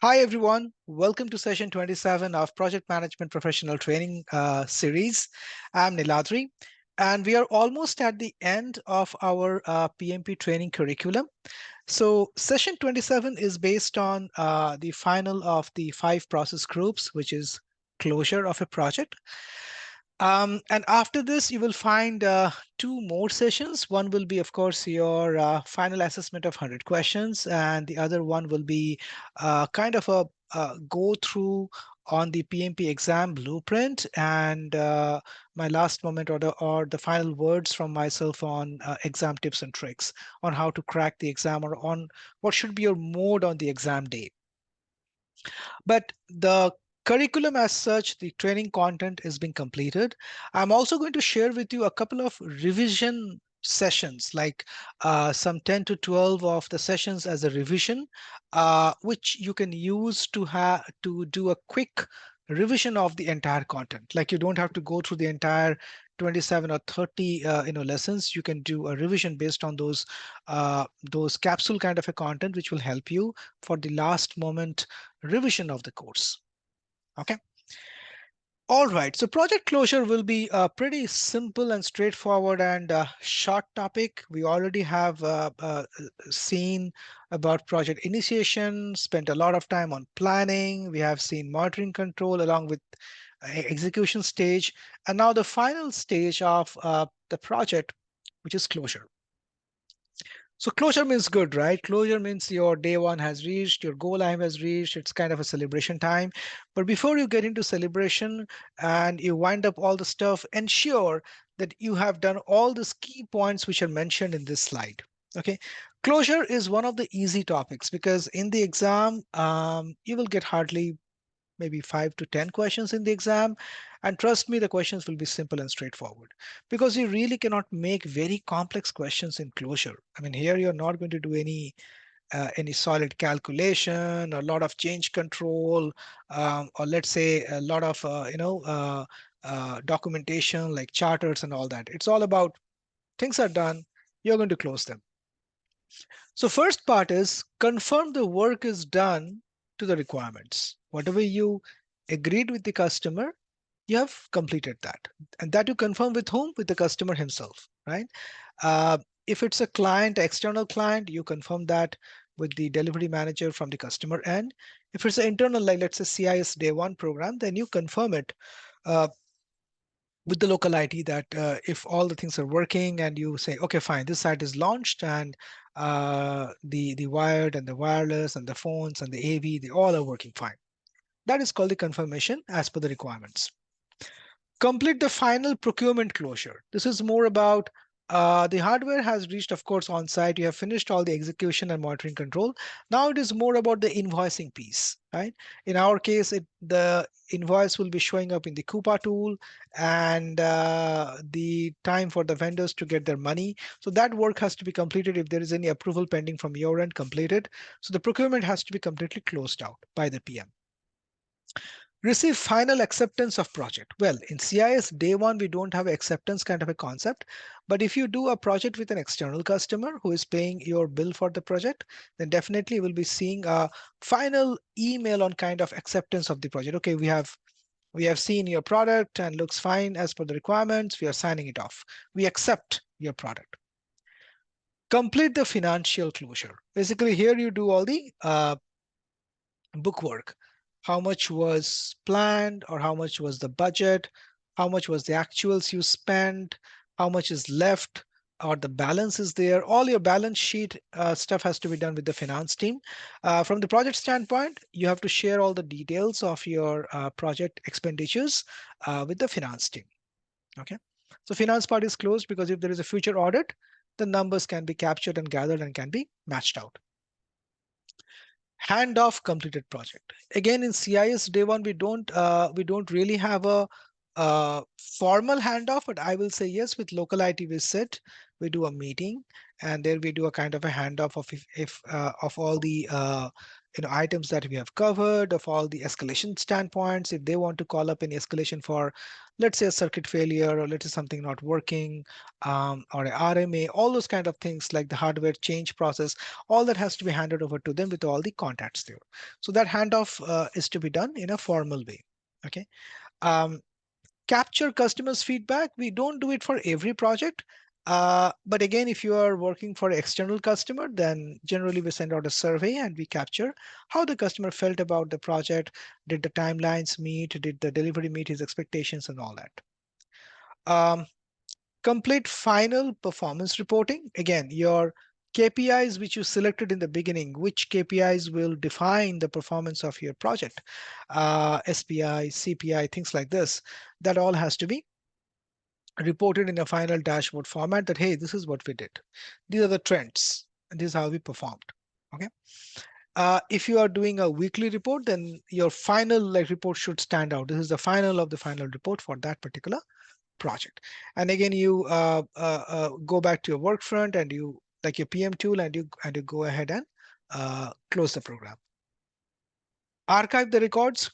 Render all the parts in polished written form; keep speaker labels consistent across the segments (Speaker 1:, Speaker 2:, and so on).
Speaker 1: Hi, everyone. Welcome to session 27 of Project Management Professional Training series. I'm Niladri, and we are almost at the end of our PMP training curriculum. So session 27 is based on the final of the 5 process groups, which is closure of a project. And after this, you will find 2 more sessions. One will be, of course, your final assessment of 100 questions, and the other one will be kind of a go through on the PMP exam blueprint and my last moment or the final words from myself on exam tips and tricks on how to crack the exam or on what should be your mode on the exam day. But the curriculum as such, the training content is being completed. I'm also going to share with you a couple of revision sessions, like some 10 to 12 of the sessions as a revision, which you can use to do a quick revision of the entire content. Like you don't have to go through the entire 27 or 30 lessons. You can do a revision based on those capsule kind of a content, which will help you for the last moment revision of the course. Okay. All right. So project closure will be a pretty simple and straightforward and short topic. We already have seen about project initiation, spent a lot of time on planning. We have seen monitoring control along with execution stage, and now the final stage of the project, which is closure. So closure means good, right? Closure means your day one has reached, your goal line has reached. It's kind of a celebration time. But before you get into celebration and you wind up all the stuff, ensure that you have done all these key points which are mentioned in this slide. Okay. Closure is one of the easy topics because in the exam, you will get hardly maybe 5 to 10 questions in the exam. And trust me, the questions will be simple and straightforward because you really cannot make very complex questions in closure. I mean, here you're not going to do any solid calculation, a lot of change control, or let's say a lot of documentation like charters and all that. It's all about things are done. You're going to close them. So first part is confirm the work is done to the requirements. Whatever you agreed with the customer, you have completed that. And that you confirm with whom? With the customer himself, right? If it's a client, external client, you confirm that with the delivery manager from the customer end. If it's an internal, like let's say CIS day one program, then you confirm it uh, with the local IT that if all the things are working and you say, okay, fine, this site is launched and the wired and the wireless and the phones and the AV, they all are working fine. That is called the confirmation as per the requirements. Complete the final procurement closure. This is more about the hardware has reached, of course, on site. You have finished all the execution and monitoring control. Now it is more about the invoicing piece, right? In our case, the invoice will be showing up in the Coupa tool and the time for the vendors to get their money. So that work has to be completed. If there is any approval pending from your end, completed. So the procurement has to be completely closed out by the PM. Receive final acceptance of project. Well, in CIS day one, we don't have acceptance kind of a concept. But if you do a project with an external customer who is paying your bill for the project, then definitely you will be seeing a final email on kind of acceptance of the project. Okay, we have seen your product and looks fine as per the requirements. We are signing it off. We accept your product. Complete the financial closure. Basically, here you do all the bookwork. How much was planned or how much was the budget? How much was the actuals you spent? How much is left or the balance is there? All your balance sheet stuff has to be done with the finance team. From the project standpoint, you have to share all the details of your project expenditures with the finance team. Okay. So finance part is closed because if there is a future audit, the numbers can be captured and gathered and can be matched out. Handoff completed project. Again, in CIS day one, we don't really have a formal handoff, but I will say yes. With local IT, we sit, we do a meeting, and there we do a kind of a handoff of if of all the items that we have covered, of all the escalation standpoints. If they want to call up any escalation for let's say a circuit failure, or let's say something not working, or a RMA, all those kind of things like the hardware change process, all that has to be handed over to them with all the contacts there. So that handoff is to be done in a formal way. Okay. Um, Capture customers' feedback. We don't do it for every project. But again, if you are working for an external customer, then generally we send out a survey and we capture how the customer felt about the project. Did the timelines meet? Did the delivery meet his expectations and all that? Um, Complete final performance reporting. Again, your KPIs which you selected in the beginning, which KPIs will define the performance of your project, SPI, CPI, things like this, that all has to be reported in a final dashboard format that, hey, this is what we did. These are the trends, and this is how we performed. Okay. If you are doing a weekly report, then your final report should stand out. This is the final of the final report for that particular project. And again, you go back to your work front and you like your PM tool and you go ahead and close the program. Archive the records.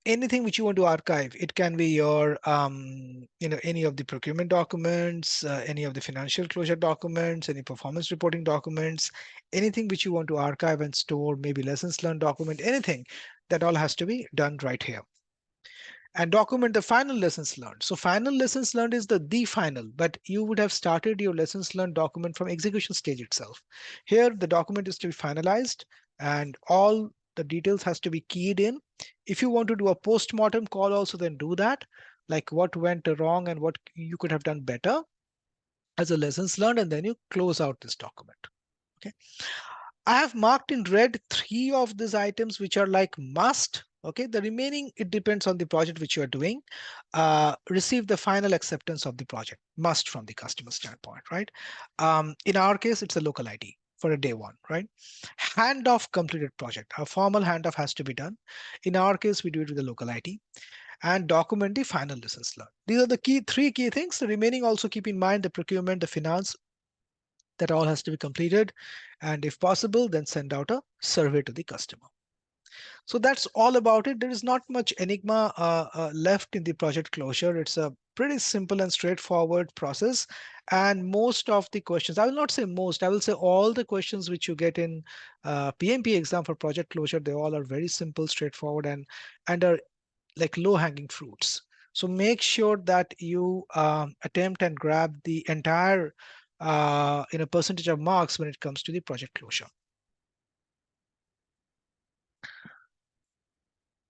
Speaker 1: Anything which you want to archive. It can be your any of the procurement documents, any of the financial closure documents, any performance reporting documents, anything which you want to archive and store, maybe lessons learned document, anything, that all has to be done right here. And document the final lessons learned. So final lessons learned is the final, but you would have started your lessons learned document from execution stage itself. Here, the document is to be finalized and all the details has to be keyed in. If you want to do a post-mortem call also, then do that, like what went wrong and what you could have done better as a lessons learned, and then you close out this document. Okay. I have marked in red 3 of these items which are like must. Okay, the remaining, it depends on the project which you are doing. Receive the final acceptance of the project, must from the customer standpoint, right? In our case, it's a local ID for a day one, right? Handoff completed project. A formal handoff has to be done. In our case, we do it with a local ID and document the final lessons learned. These are the three key things. The remaining also keep in mind the procurement, the finance, that all has to be completed. And if possible, then send out a survey to the customer. So that's all about it. There is not much enigma left in the project closure. It's a pretty simple and straightforward process. And most of the questions, I will not say most, I will say all the questions which you get in PMP exam for project closure, they all are very simple, straightforward, and are like low hanging fruits. So make sure that you attempt and grab the entire percentage of marks when it comes to the project closure.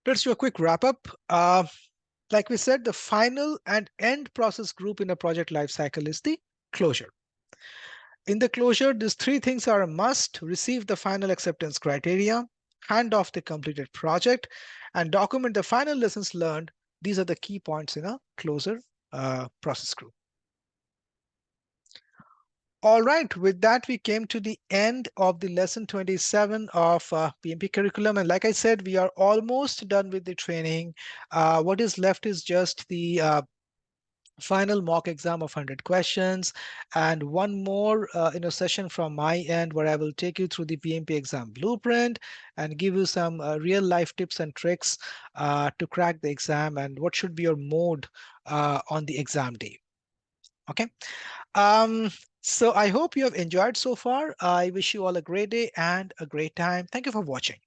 Speaker 1: Let's do a quick wrap up. Like we said, the final and end process group in a project lifecycle is the closure. In the closure, these 3 things are a must: receive the final acceptance criteria, hand off the completed project, and document the final lessons learned. These are the key points in a closure process group. All right, with that, we came to the end of the lesson 27 of PMP curriculum. And like I said, we are almost done with the training. What is left is just the final mock exam of 100 questions and one more session from my end where I will take you through the PMP exam blueprint and give you some real life tips and tricks to crack the exam and what should be your mode on the exam day. Okay. So I hope you have enjoyed so far. I wish you all a great day and a great time. Thank you for watching.